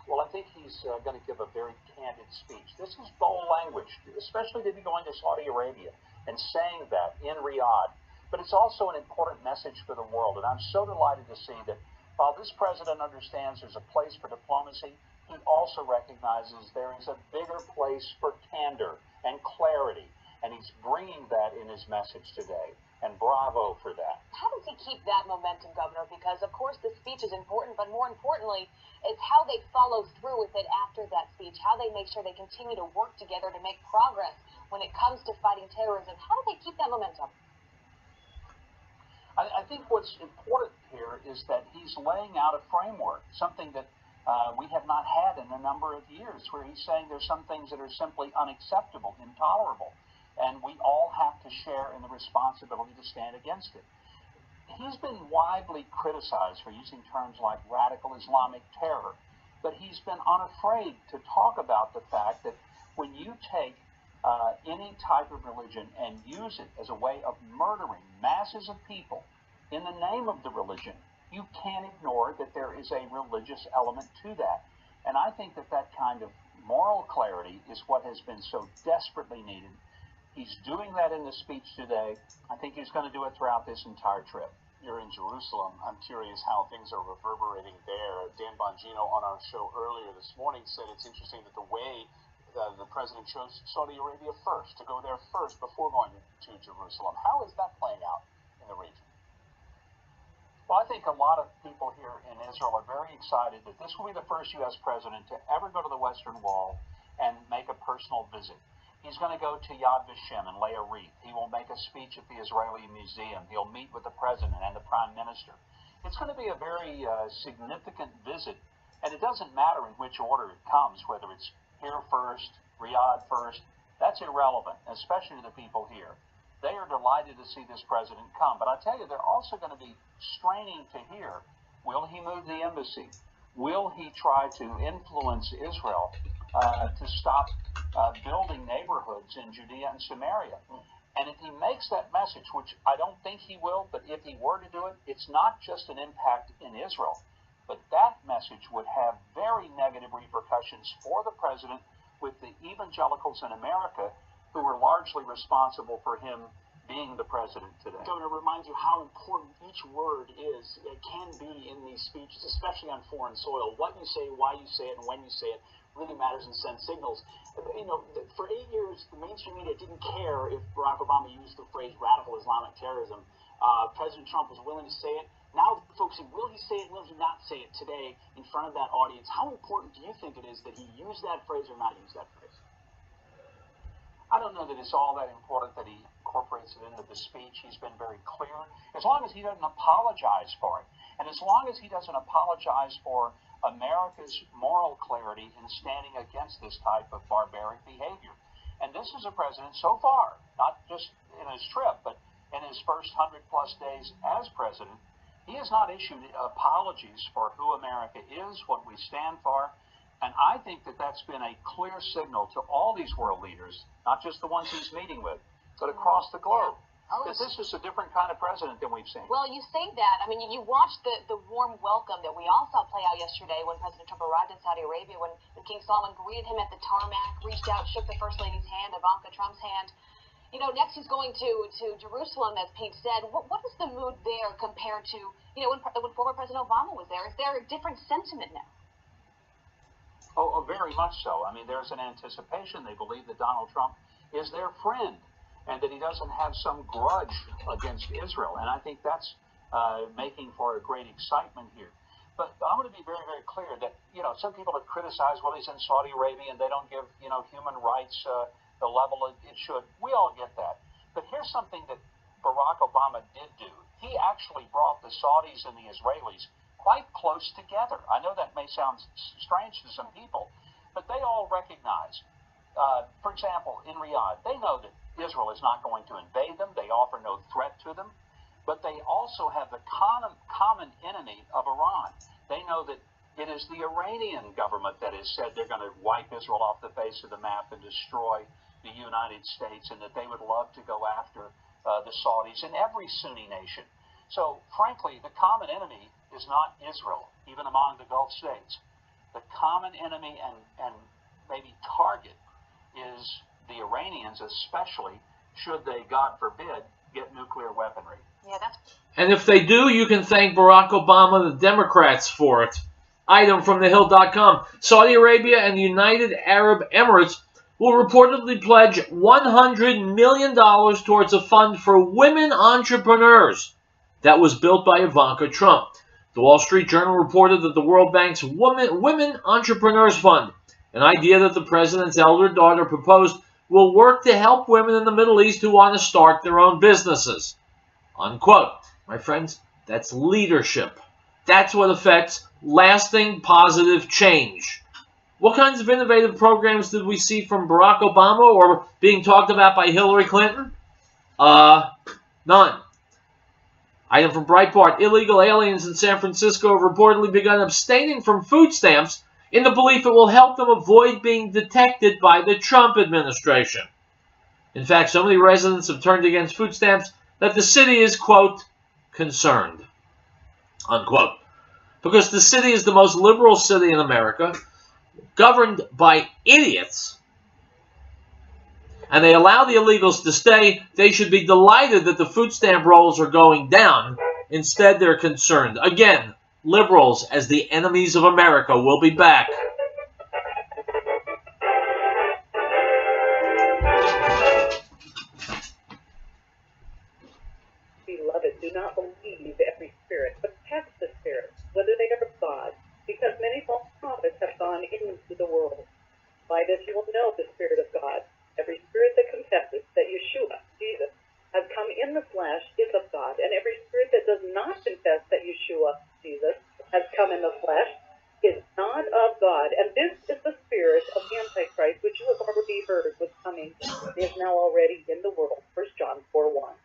Well, I think he's going to give a very candid speech. This is bold language, especially to be going to Saudi Arabia and saying that in Riyadh. But it's also an important message for the world, and I'm so delighted to see that while this president understands there's a place for diplomacy, he also recognizes there is a bigger place for candor and clarity, and he's bringing that in his message today, and bravo for that. How does he keep that momentum, Governor? Because, of course, the speech is important, but more importantly, it's how they follow through with it after that speech, how they make sure they continue to work together to make progress when it comes to fighting terrorism. How do they keep that momentum? I think what's important here is that he's laying out a framework, something that we have not had in a number of years, where he's saying there's some things that are simply unacceptable, intolerable, and we all have to share in the responsibility to stand against it. He's been widely criticized for using terms like radical Islamic terror, but he's been unafraid to talk about the fact that when you take any type of religion and use it as a way of murdering masses of people in the name of the religion, you can't ignore that there is a religious element to that. And I think that that kind of moral clarity is what has been so desperately needed. He's doing that in the speech today. I think he's going to do it throughout this entire trip. You're in Jerusalem. I'm curious how things are reverberating there. Dan Bongino on our show earlier this morning said it's interesting that the way the president chose Saudi Arabia first, to go there first before going to Jerusalem. How is that playing out in the region? Well, I think a lot of people here in Israel are very excited that this will be the first U.S. president to ever go to the Western Wall and make a personal visit. He's going to go to Yad Vashem and lay a wreath. He will make a speech at the Israeli Museum. He'll meet with the president and the prime minister. It's going to be a very significant visit, and it doesn't matter in which order it comes, whether it's here first, Riyadh first. That's irrelevant, especially to the people here. They are delighted to see this president come. But I tell you, they're also going to be straining to hear, will he move the embassy? Will he try to influence Israel to stop building neighborhoods in Judea and Samaria? And if he makes that message, which I don't think he will, but if he were to do it, it's not just an impact in Israel, but that message would have very negative repercussions for the president with the evangelicals in America who were largely responsible for him being the president today. Governor, reminds you how important each word is, it can be in these speeches, especially on foreign soil. What you say, why you say it, and when you say it really matters and sends signals. You know, for 8 years, the mainstream media didn't care if Barack Obama used the phrase radical Islamic terrorism. President Trump was willing to say it. Now folks say, will he say it, will he not say it today in front of that audience? How important do you think it is that he use that phrase or not use that phrase? I don't know that it's all that important that he incorporates it into the speech. He's been very clear. As long as he doesn't apologize for it, and as long as he doesn't apologize for America's moral clarity in standing against this type of barbaric behavior. And this is a president so far, not just in his trip, but in his first 100+ days as president, he has not issued apologies for who America is, what we stand for. And I think that that's been a clear signal to all these world leaders, not just the ones he's meeting with, but across the globe, that this is a different kind of president than we've seen. Well, you say that. I mean, you watched the warm welcome that we all saw play out yesterday when President Trump arrived in Saudi Arabia, when King Salman greeted him at the tarmac, reached out, shook the First Lady's hand, Ivanka Trump's hand. You know, next he's going to Jerusalem, as Pete said. What is the mood there compared to, you know, when former President Obama was there? Is there a different sentiment now? Oh, very much so. I mean, there's an anticipation. They believe that Donald Trump is their friend and that he doesn't have some grudge against Israel. And I think that's making for a great excitement here. But I want to be very, very clear that, you know, some people have criticized, well, he's in Saudi Arabia and they don't give, you know, human rights the level it should. We all get that. But here's something that Barack Obama did do. He actually brought the Saudis and the Israelis quite close together. I know that may sound strange to some people, but they all recognize, for example, in Riyadh, they know that Israel is not going to invade them. They offer no threat to them. but they also have the common enemy of Iran. They know that it is the Iranian government that has said they're going to wipe Israel off the face of the map and destroy the United States, and that they would love to go after the Saudis and every Sunni nation. So, frankly, the common enemy is not Israel, even among the Gulf states. The common enemy and maybe target is the Iranians, especially should they, God forbid, get nuclear weaponry. Yeah, that's... And if they do, you can thank Barack Obama and the Democrats for it. Item from thehill.com. Saudi Arabia and the United Arab Emirates will reportedly pledge $100 million towards a fund for women entrepreneurs that was built by Ivanka Trump. The Wall Street Journal reported that the World Bank's Women Entrepreneurs Fund, an idea that the president's elder daughter proposed, will work to help women in the Middle East who want to start their own businesses. Unquote. My friends, that's leadership. That's what affects lasting positive change. What kinds of innovative programs did we see from Barack Obama or being talked about by Hillary Clinton? None. Item from Breitbart. Illegal aliens in San Francisco have reportedly begun abstaining from food stamps in the belief it will help them avoid being detected by the Trump administration. In fact, so many residents have turned against food stamps that the city is, quote, concerned, unquote. Because the city is the most liberal city in America, governed by idiots, and they allow the illegals to stay, they should be delighted that the food stamp rolls are going down. Instead, they're concerned. Again, liberals as the enemies of America. Will be back. Beloved, do not believe every spirit, but test the spirits, whether they are of God, because many false prophets have gone into the world. By this you will know the Spirit of God. Every spirit that confesses that Yeshua, Jesus, has come in the flesh is of God, and every spirit that does not confess that Yeshua, Jesus, has come in the flesh is not of God. And this is the spirit of the Antichrist, which you have already heard was coming, and is now already in the world. 1 John 4:1.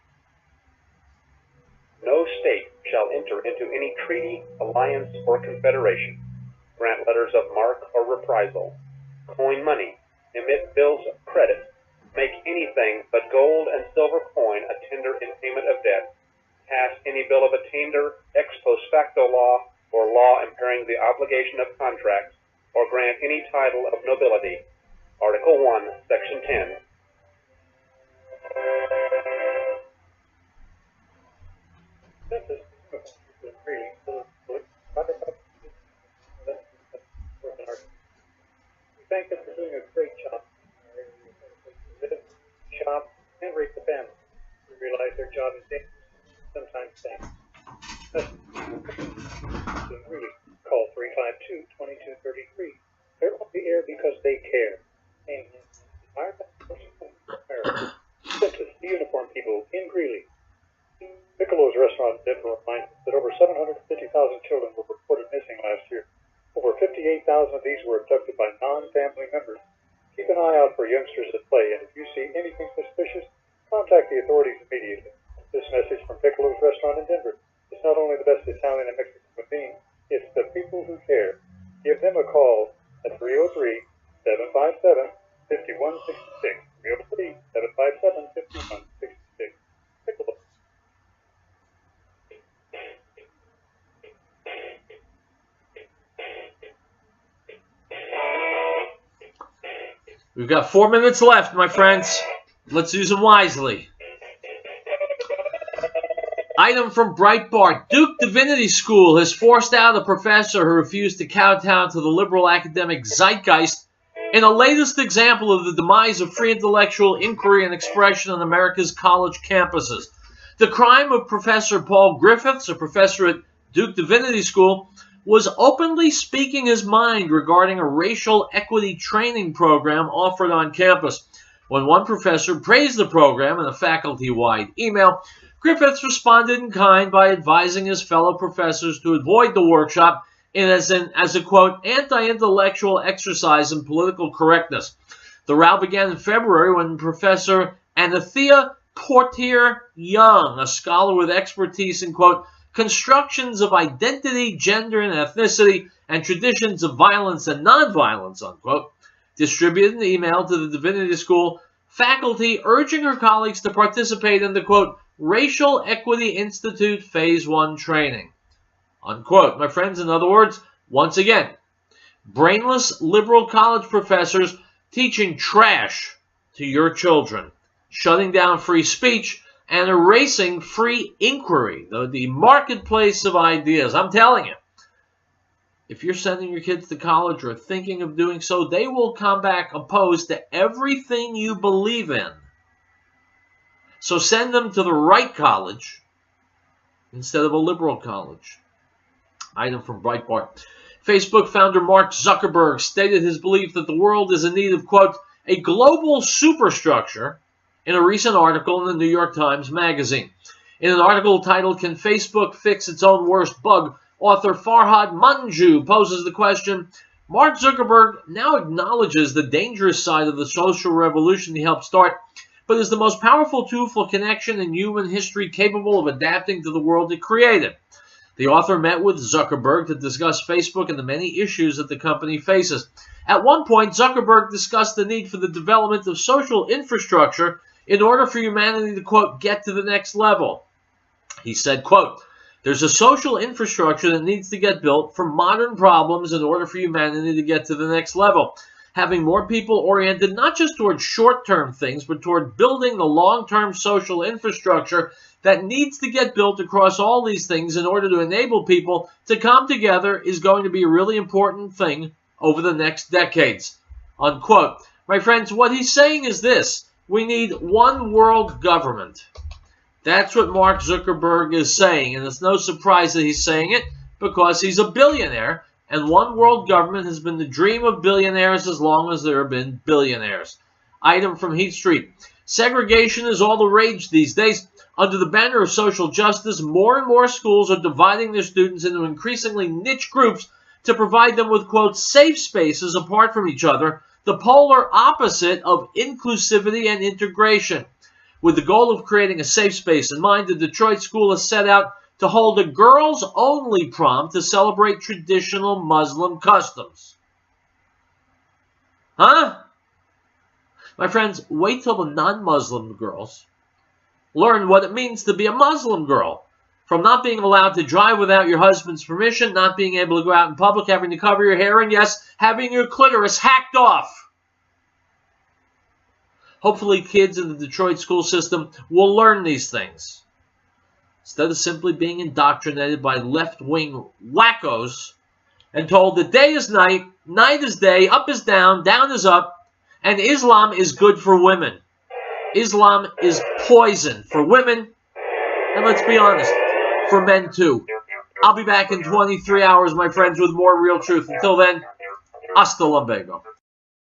No state shall enter into any treaty, alliance, or confederation, grant letters of marque or reprisal, coin money, emit bills of credit, make anything but gold and silver coin a tender in payment of debt, pass any bill of attainder, ex post facto law, or law impairing the obligation of contracts, or grant any title of nobility. Article 1, Section 10. This is really we thank them for doing a great job. Live, shop, and raise the family. We realize their job is dangerous, sometimes thanks. Really, call 352-2233. They're on the air because they care. And Simplest, the uniform people in Greeley. Piccolo's restaurant in Denver reminds us that over 750,000 children were reported missing last year. Over 58,000 of these were abducted by non-family members. Keep an eye out for youngsters at play, and if you see anything suspicious, contact the authorities immediately. This message from Piccolo's restaurant in Denver. It's not only the best Italian and Mexican cuisine, it's the people who care. Give them a call at 303-757-5166. 303-757-5166. Piccolo. We've got 4 minutes left, my friends. Let's use them wisely. Item from Breitbart. Duke Divinity School has forced out a professor who refused to kowtow to the liberal academic zeitgeist in the latest example of the demise of free intellectual inquiry and expression on America's college campuses. The crime of Professor Paul Griffiths, a professor at Duke Divinity School, was openly speaking his mind regarding a racial equity training program offered on campus. When one professor praised the program in a faculty-wide email, Griffiths responded in kind by advising his fellow professors to avoid the workshop as a, quote, anti-intellectual exercise in political correctness. The row began in February when Professor Anathea Portier Young, a scholar with expertise in, quote, constructions of identity, gender, and ethnicity, and traditions of violence and nonviolence, unquote, distributed an email to the Divinity School faculty urging her colleagues to participate in the, quote, Racial Equity Institute Phase 1 training, unquote. My friends, in other words, once again, brainless liberal college professors teaching trash to your children, shutting down free speech, and erasing free inquiry, the marketplace of ideas. I'm telling you, if you're sending your kids to college or thinking of doing so, they will come back opposed to everything you believe in. So send them to the right college instead of a liberal college. Item from Breitbart. Facebook founder Mark Zuckerberg stated his belief that the world is in need of, quote, a global superstructure in a recent article in the New York Times Magazine. In an article titled, Can Facebook Fix Its Own Worst Bug?, author Farhad Manjoo poses the question, Mark Zuckerberg now acknowledges the dangerous side of the social revolution he helped start, but is the most powerful tool for connection in human history capable of adapting to the world it created. The author met with Zuckerberg to discuss Facebook and the many issues that the company faces. At one point, Zuckerberg discussed the need for the development of social infrastructure in order for humanity to, quote, get to the next level. He said, quote, there's a social infrastructure that needs to get built for modern problems in order for humanity to get to the next level. Having more people oriented not just toward short-term things, but toward building the long-term social infrastructure that needs to get built across all these things in order to enable people to come together is going to be a really important thing over the next decades, unquote. My friends, what he's saying is this. We need one world government. That's what Mark Zuckerberg is saying, and it's no surprise that he's saying it because he's a billionaire, and one world government has been the dream of billionaires as long as there have been billionaires. Item from Heat Street. Segregation is all the rage these days. Under the banner of social justice, more and more schools are dividing their students into increasingly niche groups to provide them with, quote, safe spaces apart from each other, the polar opposite of inclusivity and integration. With the goal of creating a safe space in mind, the Detroit school has set out to hold a girls-only prom to celebrate traditional Muslim customs. Huh? My friends, wait till the non-Muslim girls learn what it means to be a Muslim girl. From not being allowed to drive without your husband's permission, not being able to go out in public, having to cover your hair, and yes, having your clitoris hacked off. Hopefully kids in the Detroit school system will learn these things, instead of simply being indoctrinated by left-wing wackos and told that day is night, night is day, up is down is up, and Islam is good for women. Islam is poison for women, and let's be honest, for men too. I'll be back in 23 hours, my friends, with more Real Truth. Until then, hasta luego.